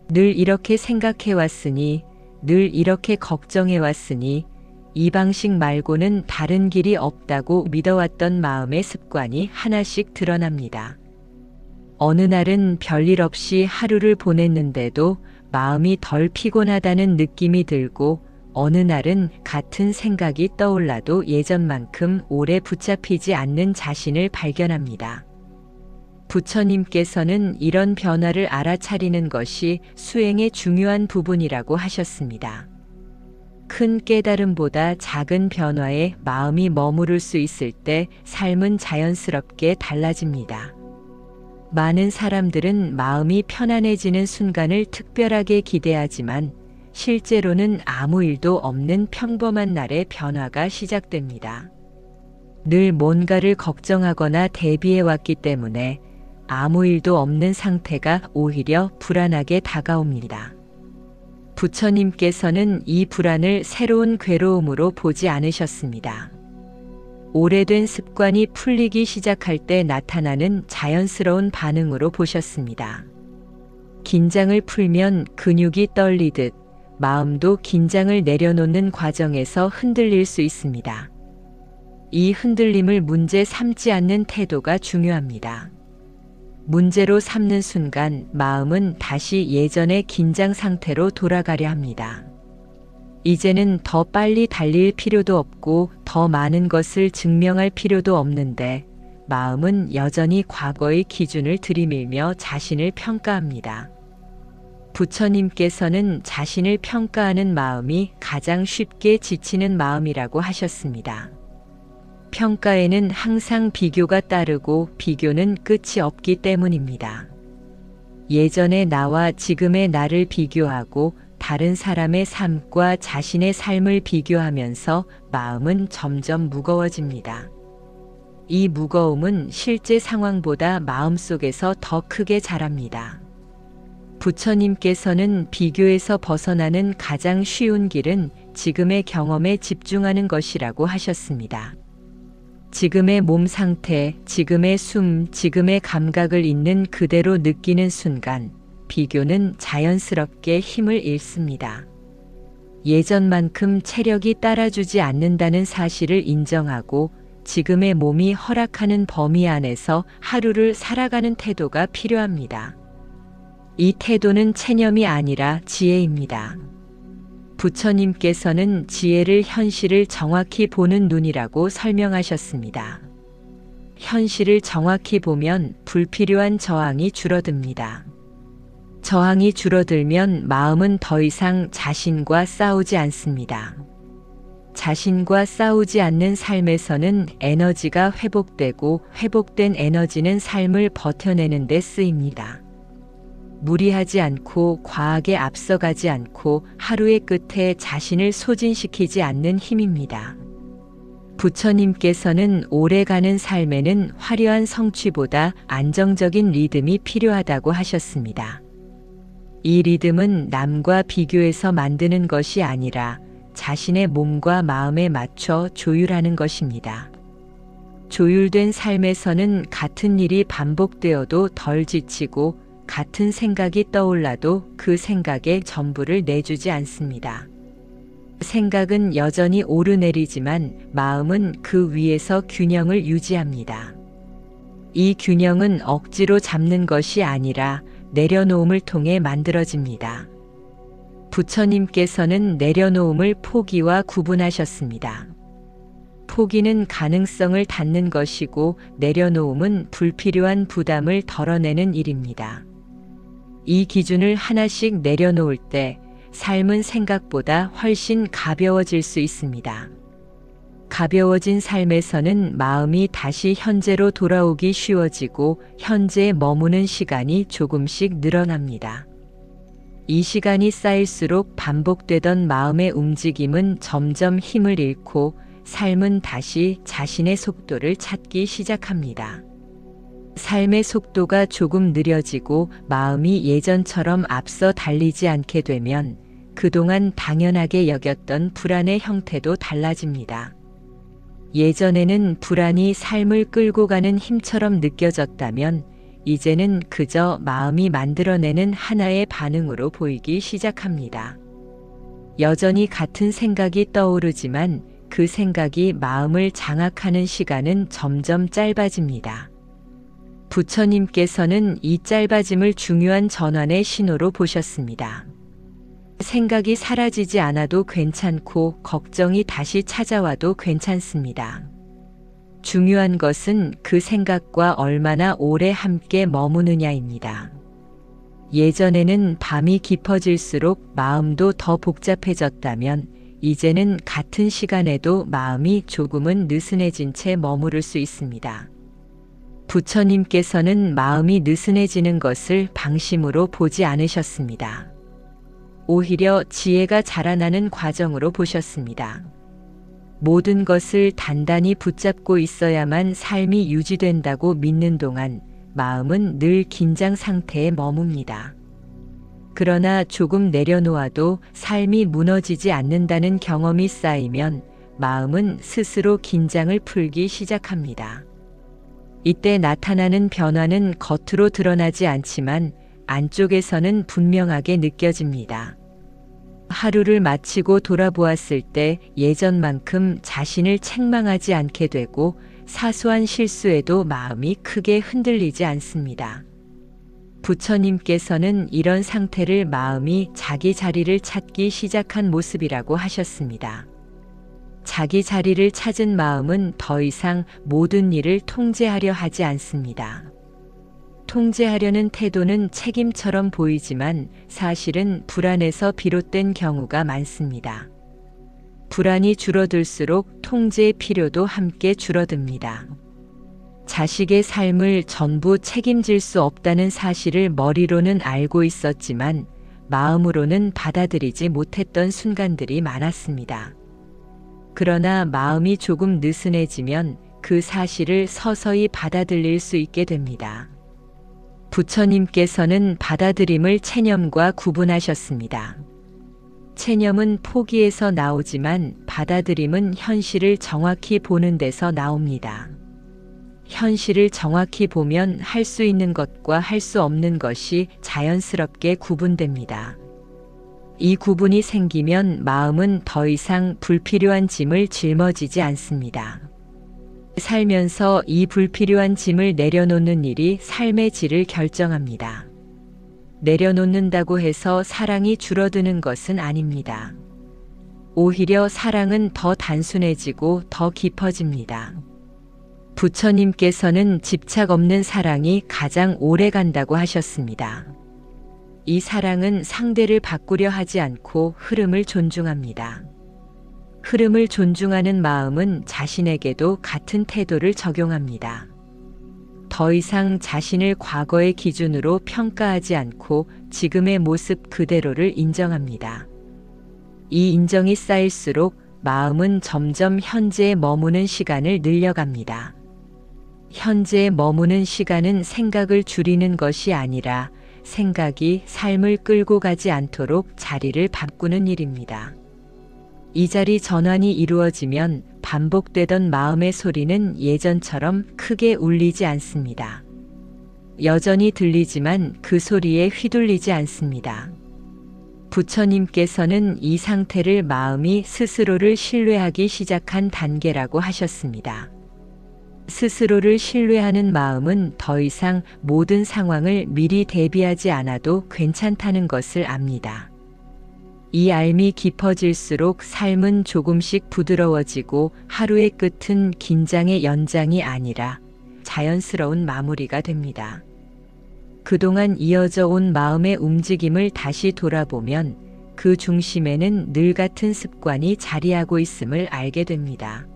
늘 이렇게 생각해왔으니, 늘 이렇게 걱정해왔으니 이 방식 말고는 다른 길이 없다고 믿어왔던 마음의 습관이 하나씩 드러납니다. 어느 날은 별일 없이 하루를 보냈는데도 마음이 덜 피곤하다는 느낌이 들고 어느 날은 같은 생각이 떠올라도 예전만큼 오래 붙잡히지 않는 자신을 발견합니다. 부처님께서는 이런 변화를 알아차리는 것이 수행의 중요한 부분이라고 하셨습니다. 큰 깨달음보다 작은 변화에 마음이 머무를 수 있을 때 삶은 자연스럽게 달라집니다. 많은 사람들은 마음이 편안해지는 순간을 특별하게 기대하지만 실제로는 아무 일도 없는 평범한 날의 변화가 시작됩니다. 늘 뭔가를 걱정하거나 대비해왔기 때문에 아무 일도 없는 상태가 오히려 불안하게 다가옵니다. 부처님께서는 이 불안을 새로운 괴로움으로 보지 않으셨습니다. 오래된 습관이 풀리기 시작할 때 나타나는 자연스러운 반응으로 보셨습니다. 긴장을 풀면 근육이 떨리듯 마음도 긴장을 내려놓는 과정에서 흔들릴 수 있습니다. 이 흔들림을 문제 삼지 않는 태도가 중요합니다. 문제로 삼는 순간 마음은 다시 예전의 긴장 상태로 돌아가려 합니다. 이제는 더 빨리 달릴 필요도 없고 더 많은 것을 증명할 필요도 없는데 마음은 여전히 과거의 기준을 들이밀며 자신을 평가합니다. 부처님께서는 자신을 평가하는 마음이 가장 쉽게 지치는 마음이라고 하셨습니다. 평가에는 항상 비교가 따르고 비교는 끝이 없기 때문입니다. 예전의 나와 지금의 나를 비교하고 다른 사람의 삶과 자신의 삶을 비교하면서 마음은 점점 무거워집니다. 이 무거움은 실제 상황보다 마음속에서 더 크게 자랍니다. 부처님께서는 비교에서 벗어나는 가장 쉬운 길은 지금의 경험에 집중하는 것이라고 하셨습니다. 지금의 몸 상태, 지금의 숨, 지금의 감각을 있는 그대로 느끼는 순간 비교는 자연스럽게 힘을 잃습니다. 예전만큼 체력이 따라주지 않는다는 사실을 인정하고 지금의 몸이 허락하는 범위 안에서 하루를 살아가는 태도가 필요합니다. 이 태도는 체념이 아니라 지혜입니다. 부처님께서는 지혜를 현실을 정확히 보는 눈이라고 설명하셨습니다. 현실을 정확히 보면 불필요한 저항이 줄어듭니다. 저항이 줄어들면 마음은 더 이상 자신과 싸우지 않습니다. 자신과 싸우지 않는 삶에서는 에너지가 회복되고 회복된 에너지는 삶을 버텨내는 데 쓰입니다. 무리하지 않고 과하게 앞서가지 않고 하루의 끝에 자신을 소진시키지 않는 힘입니다. 부처님께서는 오래가는 삶에는 화려한 성취보다 안정적인 리듬이 필요하다고 하셨습니다. 이 리듬은 남과 비교해서 만드는 것이 아니라 자신의 몸과 마음에 맞춰 조율하는 것입니다. 조율된 삶에서는 같은 일이 반복되어도 덜 지치고 같은 생각이 떠올라도 그 생각에 전부를 내주지 않습니다. 생각은 여전히 오르내리지만 마음은 그 위에서 균형을 유지합니다. 이 균형은 억지로 잡는 것이 아니라 내려놓음을 통해 만들어집니다. 부처님께서는 내려놓음을 포기와 구분하셨습니다. 포기는 가능성을 닫는 것이고 내려놓음은 불필요한 부담을 덜어내는 일입니다. 이 기준을 하나씩 내려놓을 때 삶은 생각보다 훨씬 가벼워질 수 있습니다. 가벼워진 삶에서는 마음이 다시 현재로 돌아오기 쉬워지고 현재에 머무는 시간이 조금씩 늘어납니다. 이 시간이 쌓일수록 반복되던 마음의 움직임은 점점 힘을 잃고 삶은 다시 자신의 속도를 찾기 시작합니다. 삶의 속도가 조금 느려지고 마음이 예전처럼 앞서 달리지 않게 되면 그동안 당연하게 여겼던 불안의 형태도 달라집니다. 예전에는 불안이 삶을 끌고 가는 힘처럼 느껴졌다면 이제는 그저 마음이 만들어내는 하나의 반응으로 보이기 시작합니다. 여전히 같은 생각이 떠오르지만 그 생각이 마음을 장악하는 시간은 점점 짧아집니다. 부처님께서는 이 짧아짐을 중요한 전환의 신호로 보셨습니다. 생각이 사라지지 않아도 괜찮고 걱정이 다시 찾아와도 괜찮습니다. 중요한 것은 그 생각과 얼마나 오래 함께 머무느냐입니다. 예전에는 밤이 깊어질수록 마음도 더 복잡해졌다면 이제는 같은 시간에도 마음이 조금은 느슨해진 채 머무를 수 있습니다. 부처님께서는 마음이 느슨해지는 것을 방심으로 보지 않으셨습니다. 오히려 지혜가 자라나는 과정으로 보셨습니다. 모든 것을 단단히 붙잡고 있어야만 삶이 유지된다고 믿는 동안 마음은 늘 긴장 상태에 머뭅니다. 그러나 조금 내려놓아도 삶이 무너지지 않는다는 경험이 쌓이면 마음은 스스로 긴장을 풀기 시작합니다. 이때 나타나는 변화는 겉으로 드러나지 않지만 안쪽에서는 분명하게 느껴집니다. 하루를 마치고 돌아보았을 때 예전만큼 자신을 책망하지 않게 되고 사소한 실수에도 마음이 크게 흔들리지 않습니다. 부처님께서는 이런 상태를 마음이 자기 자리를 찾기 시작한 모습이라고 하셨습니다. 자기 자리를 찾은 마음은 더 이상 모든 일을 통제하려 하지 않습니다. 통제하려는 태도는 책임처럼 보이지만 사실은 불안에서 비롯된 경우가 많습니다. 불안이 줄어들수록 통제의 필요도 함께 줄어듭니다. 자식의 삶을 전부 책임질 수 없다는 사실을 머리로는 알고 있었지만 마음으로는 받아들이지 못했던 순간들이 많았습니다. 그러나 마음이 조금 느슨해지면 그 사실을 서서히 받아들일 수 있게 됩니다. 부처님께서는 받아들임을 체념과 구분하셨습니다. 체념은 포기에서 나오지만 받아들임은 현실을 정확히 보는 데서 나옵니다. 현실을 정확히 보면 할 수 있는 것과 할 수 없는 것이 자연스럽게 구분됩니다. 이 구분이 생기면 마음은 더 이상 불필요한 짐을 짊어지지 않습니다. 살면서 이 불필요한 짐을 내려놓는 일이 삶의 질을 결정합니다. 내려놓는다고 해서 사랑이 줄어드는 것은 아닙니다. 오히려 사랑은 더 단순해지고 더 깊어집니다. 부처님께서는 집착 없는 사랑이 가장 오래 간다고 하셨습니다. 이 사랑은 상대를 바꾸려 하지 않고 흐름을 존중합니다. 흐름을 존중하는 마음은 자신에게도 같은 태도를 적용합니다. 더 이상 자신을 과거의 기준으로 평가하지 않고 지금의 모습 그대로를 인정합니다. 이 인정이 쌓일수록 마음은 점점 현재에 머무는 시간을 늘려갑니다. 현재에 머무는 시간은 생각을 줄이는 것이 아니라 생각이 삶을 끌고 가지 않도록 자리를 바꾸는 일입니다. 이 자리 전환이 이루어지면 반복되던 마음의 소리는 예전처럼 크게 울리지 않습니다. 여전히 들리지만 그 소리에 휘둘리지 않습니다. 부처님께서는 이 상태를 마음이 스스로를 신뢰하기 시작한 단계라고 하셨습니다. 스스로를 신뢰하는 마음은 더 이상 모든 상황을 미리 대비하지 않아도 괜찮다는 것을 압니다. 이 알미 깊어질수록 삶은 조금씩 부드러워지고 하루의 끝은 긴장의 연장이 아니라 자연스러운 마무리가 됩니다. 그동안 이어져 온 마음의 움직임을 다시 돌아보면 그 중심에는 늘 같은 습관이 자리하고 있음을 알게 됩니다.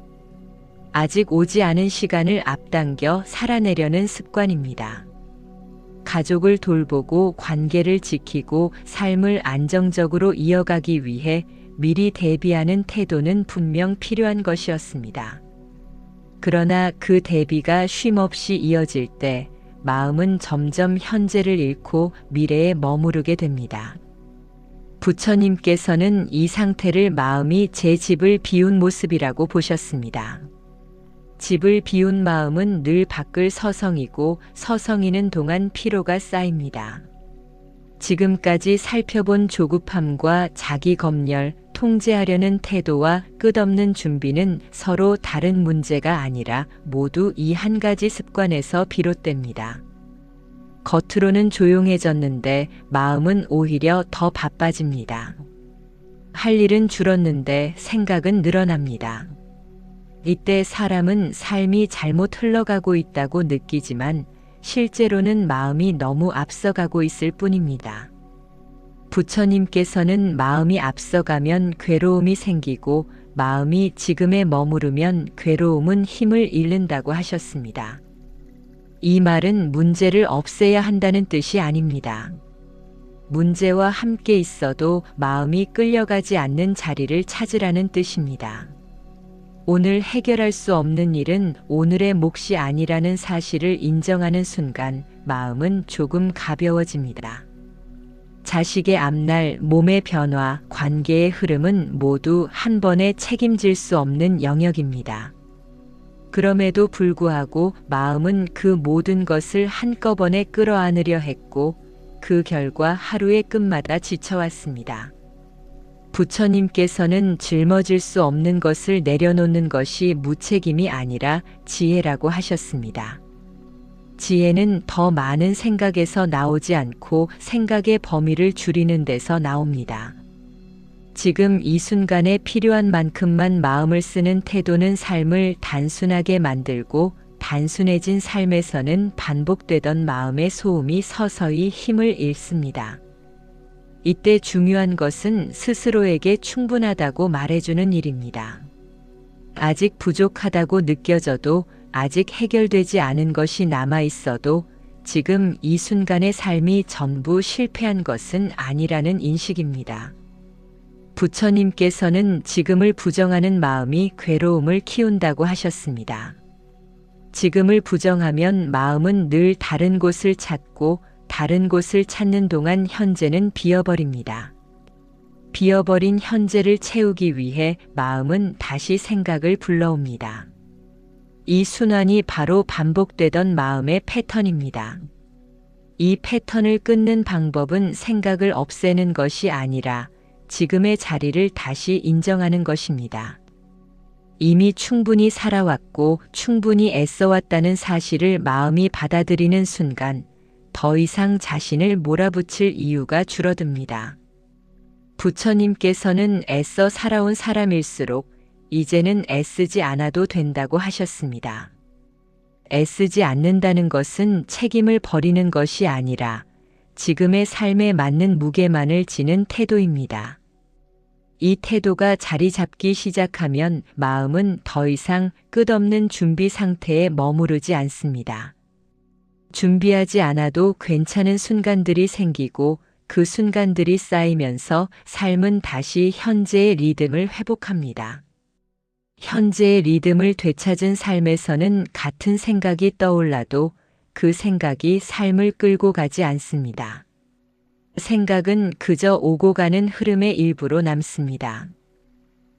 아직 오지 않은 시간을 앞당겨 살아내려는 습관입니다. 가족을 돌보고 관계를 지키고 삶을 안정적으로 이어가기 위해 미리 대비하는 태도는 분명 필요한 것이었습니다. 그러나 그 대비가 쉼없이 이어질 때 마음은 점점 현재를 잃고 미래에 머무르게 됩니다. 부처님께서는 이 상태를 마음이 제 집을 비운 모습이라고 보셨습니다. 집을 비운 마음은 늘 밖을 서성이고 서성이는 동안 피로가 쌓입니다. 지금까지 살펴본 조급함과 자기 검열, 통제하려는 태도와 끝없는 준비는 서로 다른 문제가 아니라 모두 이 한 가지 습관에서 비롯됩니다. 겉으로는 조용해졌는데 마음은 오히려 더 바빠집니다. 할 일은 줄었는데 생각은 늘어납니다. 이때 사람은 삶이 잘못 흘러가고 있다고 느끼지만 실제로는 마음이 너무 앞서가고 있을 뿐입니다. 부처님께서는 마음이 앞서가면 괴로움이 생기고 마음이 지금에 머무르면 괴로움은 힘을 잃는다고 하셨습니다. 이 말은 문제를 없애야 한다는 뜻이 아닙니다. 문제와 함께 있어도 마음이 끌려가지 않는 자리를 찾으라는 뜻입니다. 오늘 해결할 수 없는 일은 오늘의 몫이 아니라는 사실을 인정하는 순간 마음은 조금 가벼워집니다. 자식의 앞날, 몸의 변화, 관계의 흐름은 모두 한 번에 책임질 수 없는 영역입니다. 그럼에도 불구하고 마음은 그 모든 것을 한꺼번에 끌어안으려 했고 그 결과 하루의 끝마다 지쳐왔습니다. 부처님께서는 짊어질 수 없는 것을 내려놓는 것이 무책임이 아니라 지혜라고 하셨습니다. 지혜는 더 많은 생각에서 나오지 않고 생각의 범위를 줄이는 데서 나옵니다. 지금 이 순간에 필요한 만큼만 마음을 쓰는 태도는 삶을 단순하게 만들고 단순해진 삶에서는 반복되던 마음의 소음이 서서히 힘을 잃습니다. 이때 중요한 것은 스스로에게 충분하다고 말해주는 일입니다. 아직 부족하다고 느껴져도 아직 해결되지 않은 것이 남아있어도 지금 이 순간의 삶이 전부 실패한 것은 아니라는 인식입니다. 부처님께서는 지금을 부정하는 마음이 괴로움을 키운다고 하셨습니다. 지금을 부정하면 마음은 늘 다른 곳을 찾고 다른 곳을 찾는 동안 현재는 비어버립니다. 비어버린 현재를 채우기 위해 마음은 다시 생각을 불러옵니다. 이 순환이 바로 반복되던 마음의 패턴입니다. 이 패턴을 끊는 방법은 생각을 없애는 것이 아니라 지금의 자리를 다시 인정하는 것입니다. 이미 충분히 살아왔고 충분히 애써왔다는 사실을 마음이 받아들이는 순간 더 이상 자신을 몰아붙일 이유가 줄어듭니다. 부처님께서는 애써 살아온 사람일수록 이제는 애쓰지 않아도 된다고 하셨습니다. 애쓰지 않는다는 것은 책임을 버리는 것이 아니라 지금의 삶에 맞는 무게만을 지는 태도입니다. 이 태도가 자리 잡기 시작하면 마음은 더 이상 끝없는 준비 상태에 머무르지 않습니다. 준비하지 않아도 괜찮은 순간들이 생기고 그 순간들이 쌓이면서 삶은 다시 현재의 리듬을 회복합니다. 현재의 리듬을 되찾은 삶에서는 같은 생각이 떠올라도 그 생각이 삶을 끌고 가지 않습니다. 생각은 그저 오고 가는 흐름의 일부로 남습니다.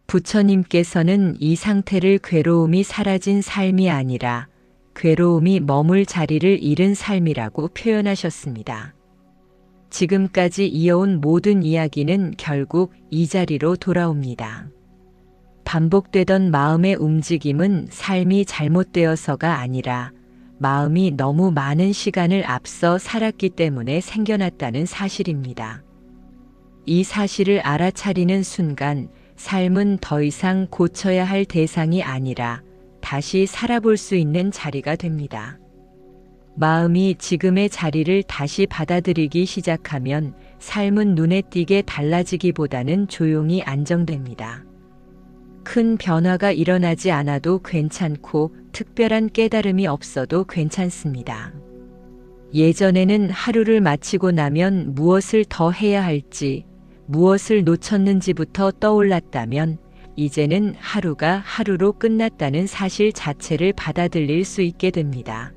부처님께서는 이 상태를 괴로움이 사라진 삶이 아니라 괴로움이 머물 자리를 잃은 삶이라고 표현하셨습니다. 지금까지 이어온 모든 이야기는 결국 이 자리로 돌아옵니다. 반복되던 마음의 움직임은 삶이 잘못되어서가 아니라 마음이 너무 많은 시간을 앞서 살았기 때문에 생겨났다는 사실입니다. 이 사실을 알아차리는 순간 삶은 더 이상 고쳐야 할 대상이 아니라 다시 살아볼 수 있는 자리가 됩니다. 마음이 지금의 자리를 다시 받아들이기 시작하면 삶은 눈에 띄게 달라지기보다는 조용히 안정됩니다. 큰 변화가 일어나지 않아도 괜찮고 특별한 깨달음이 없어도 괜찮습니다. 예전에는 하루를 마치고 나면 무엇을 더 해야 할지, 무엇을 놓쳤는지부터 떠올랐다면 이제는 하루가 하루로 끝났다는 사실 자체를 받아들일 수 있게 됩니다.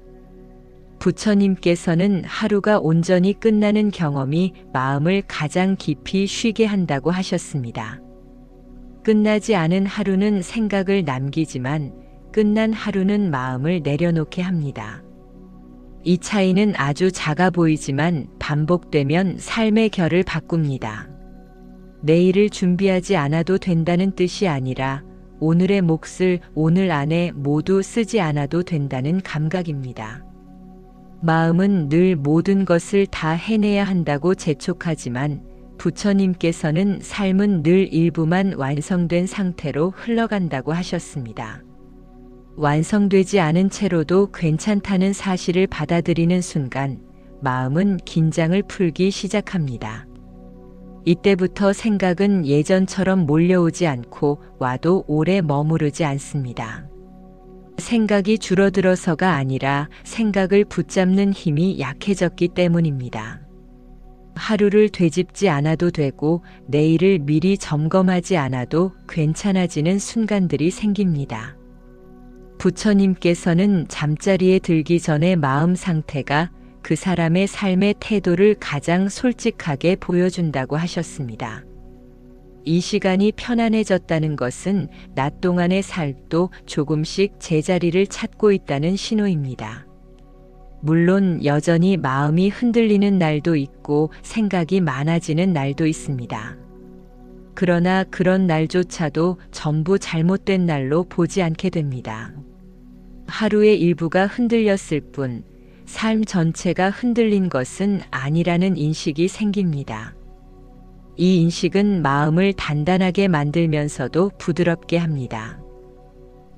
부처님께서는 하루가 온전히 끝나는 경험이 마음을 가장 깊이 쉬게 한다고 하셨습니다. 끝나지 않은 하루는 생각을 남기지만 끝난 하루는 마음을 내려놓게 합니다. 이 차이는 아주 작아 보이지만 반복되면 삶의 결을 바꿉니다. 내일을 준비하지 않아도 된다는 뜻이 아니라 오늘의 몫을 오늘 안에 모두 쓰지 않아도 된다는 감각입니다. 마음은 늘 모든 것을 다 해내야 한다고 재촉하지만 부처님께서는 삶은 늘 일부만 완성된 상태로 흘러간다고 하셨습니다. 완성되지 않은 채로도 괜찮다는 사실을 받아들이는 순간 마음은 긴장을 풀기 시작합니다. 이때부터 생각은 예전처럼 몰려오지 않고 와도 오래 머무르지 않습니다. 생각이 줄어들어서가 아니라 생각을 붙잡는 힘이 약해졌기 때문입니다. 하루를 되짚지 않아도 되고 내일을 미리 점검하지 않아도 괜찮아지는 순간들이 생깁니다. 부처님께서는 잠자리에 들기 전의 마음 상태가 그 사람의 삶의 태도를 가장 솔직하게 보여준다고 하셨습니다. 이 시간이 편안해졌다는 것은 낮 동안의 삶도 조금씩 제자리를 찾고 있다는 신호입니다. 물론 여전히 마음이 흔들리는 날도 있고 생각이 많아지는 날도 있습니다. 그러나 그런 날조차도 전부 잘못된 날로 보지 않게 됩니다. 하루의 일부가 흔들렸을 뿐 삶 전체가 흔들린 것은 아니라는 인식이 생깁니다. 이 인식은 마음을 단단하게 만들면서도 부드럽게 합니다.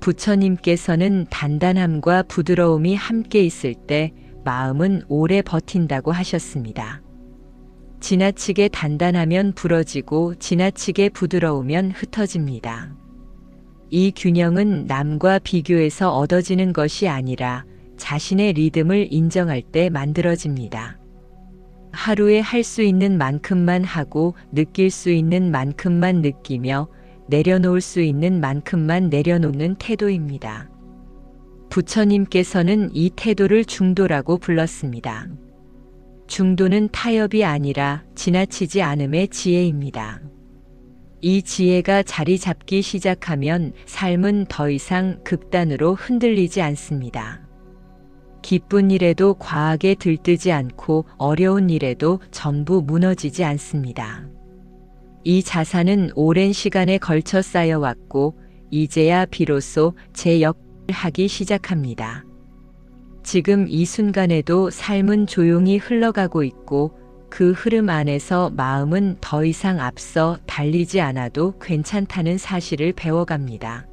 부처님께서는 단단함과 부드러움이 함께 있을 때 마음은 오래 버틴다고 하셨습니다. 지나치게 단단하면 부러지고 지나치게 부드러우면 흩어집니다. 이 균형은 남과 비교해서 얻어지는 것이 아니라 자신의 리듬을 인정할 때 만들어집니다. 하루에 할 수 있는 만큼만 하고 느낄 수 있는 만큼만 느끼며 내려놓을 수 있는 만큼만 내려놓는 태도입니다. 부처님께서는 이 태도를 중도라고 불렀습니다. 중도는 타협이 아니라 지나치지 않음의 지혜입니다. 이 지혜가 자리 잡기 시작하면 삶은 더 이상 극단으로 흔들리지 않습니다. 기쁜 일에도 과하게 들뜨지 않고 어려운 일에도 전부 무너지지 않습니다. 이 자산은 오랜 시간에 걸쳐 쌓여왔고 이제야 비로소 제 역할을 하기 시작합니다. 지금 이 순간에도 삶은 조용히 흘러가고 있고 그 흐름 안에서 마음은 더 이상 앞서 달리지 않아도 괜찮다는 사실을 배워갑니다.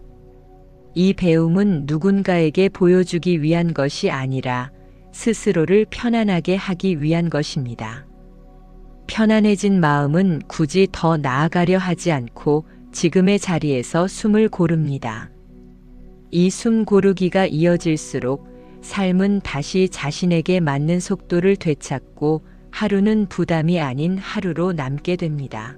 이 배움은 누군가에게 보여주기 위한 것이 아니라 스스로를 편안하게 하기 위한 것입니다. 편안해진 마음은 굳이 더 나아가려 하지 않고 지금의 자리에서 숨을 고릅니다. 이 숨 고르기가 이어질수록 삶은 다시 자신에게 맞는 속도를 되찾고 하루는 부담이 아닌 하루로 남게 됩니다.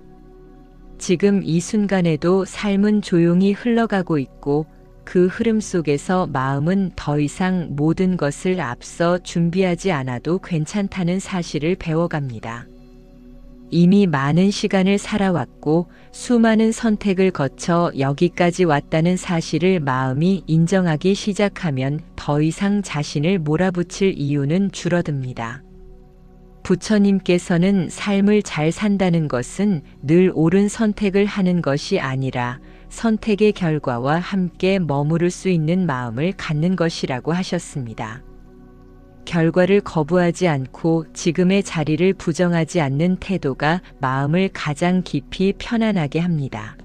지금 이 순간에도 삶은 조용히 흘러가고 있고 그 흐름 속에서 마음은 더 이상 모든 것을 앞서 준비하지 않아도 괜찮다는 사실을 배워갑니다. 이미 많은 시간을 살아왔고 수많은 선택을 거쳐 여기까지 왔다는 사실을 마음이 인정하기 시작하면 더 이상 자신을 몰아붙일 이유는 줄어듭니다. 부처님께서는 삶을 잘 산다는 것은 늘 옳은 선택을 하는 것이 아니라 선택의 결과와 함께 머무를 수 있는 마음을 갖는 것이라고 하셨습니다. 결과를 거부하지 않고 지금의 자리를 부정하지 않는 태도가 마음을 가장 깊이 편안하게 합니다.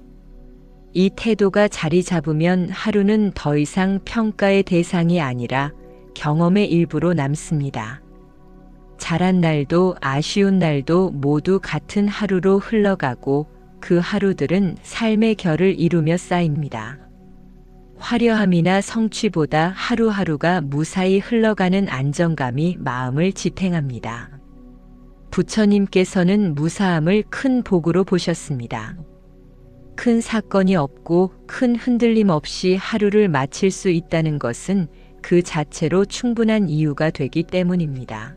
이 태도가 자리 잡으면 하루는 더 이상 평가의 대상이 아니라 경험의 일부로 남습니다. 잘한 날도 아쉬운 날도 모두 같은 하루로 흘러가고 그 하루들은 삶의 결을 이루며 쌓입니다. 화려함이나 성취보다 하루하루가 무사히 흘러가는 안정감이 마음을 지탱합니다. 부처님께서는 무사함을 큰 복으로 보셨습니다. 큰 사건이 없고 큰 흔들림 없이 하루를 마칠 수 있다는 것은 그 자체로 충분한 이유가 되기 때문입니다.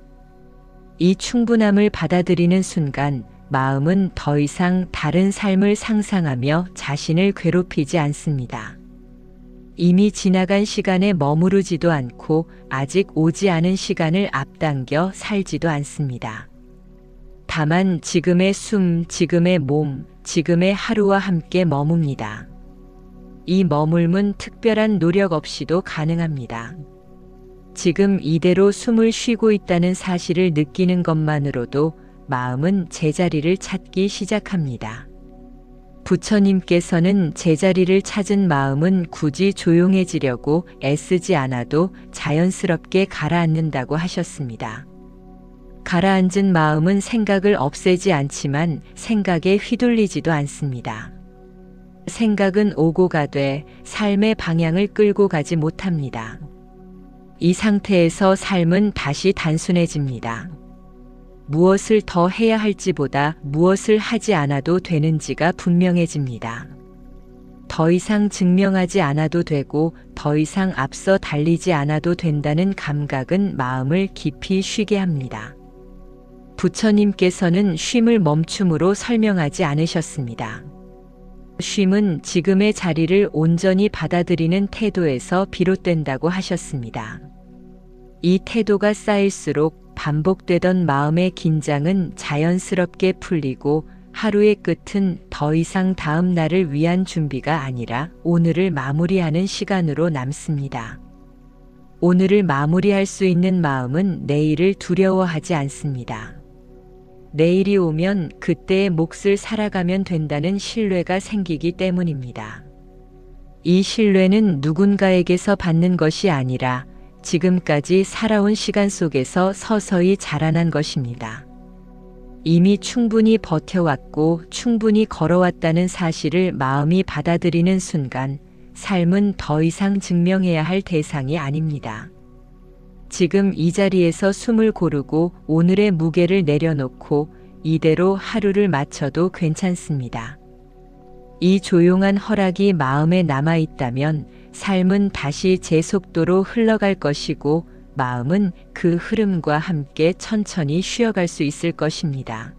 이 충분함을 받아들이는 순간 마음은 더 이상 다른 삶을 상상하며 자신을 괴롭히지 않습니다. 이미 지나간 시간에 머무르지도 않고 아직 오지 않은 시간을 앞당겨 살지도 않습니다. 다만 지금의 숨, 지금의 몸, 지금의 하루와 함께 머뭅니다. 이 머물문 특별한 노력 없이도 가능합니다. 지금 이대로 숨을 쉬고 있다는 사실을 느끼는 것만으로도 마음은 제자리를 찾기 시작합니다. 부처님께서는 제자리를 찾은 마음은 굳이 조용해지려고 애쓰지 않아도 자연스럽게 가라앉는다고 하셨습니다. 가라앉은 마음은 생각을 없애지 않지만 생각에 휘둘리지도 않습니다. 생각은 오고 가되 삶의 방향을 끌고 가지 못합니다. 이 상태에서 삶은 다시 단순해집니다. 무엇을 더 해야 할지보다 무엇을 하지 않아도 되는지가 분명해집니다. 더 이상 증명하지 않아도 되고 더 이상 앞서 달리지 않아도 된다는 감각은 마음을 깊이 쉬게 합니다. 부처님께서는 쉼을 멈춤으로 설명하지 않으셨습니다. 쉼은 지금의 자리를 온전히 받아들이는 태도에서 비롯된다고 하셨습니다. 이 태도가 쌓일수록 반복되던 마음의 긴장은 자연스럽게 풀리고 하루의 끝은 더 이상 다음 날을 위한 준비가 아니라 오늘을 마무리하는 시간으로 남습니다. 오늘을 마무리할 수 있는 마음은 내일을 두려워하지 않습니다. 내일이 오면 그때의 몫을 살아가면 된다는 신뢰가 생기기 때문입니다. 이 신뢰는 누군가에게서 받는 것이 아니라 지금까지 살아온 시간 속에서 서서히 자라난 것입니다. 이미 충분히 버텨왔고 충분히 걸어왔다는 사실을 마음이 받아들이는 순간 삶은 더 이상 증명해야 할 대상이 아닙니다. 지금 이 자리에서 숨을 고르고 오늘의 무게를 내려놓고 이대로 하루를 마쳐도 괜찮습니다. 이 조용한 허락이 마음에 남아있다면 삶은 다시 제 속도로 흘러갈 것이고 마음은 그 흐름과 함께 천천히 쉬어갈 수 있을 것입니다.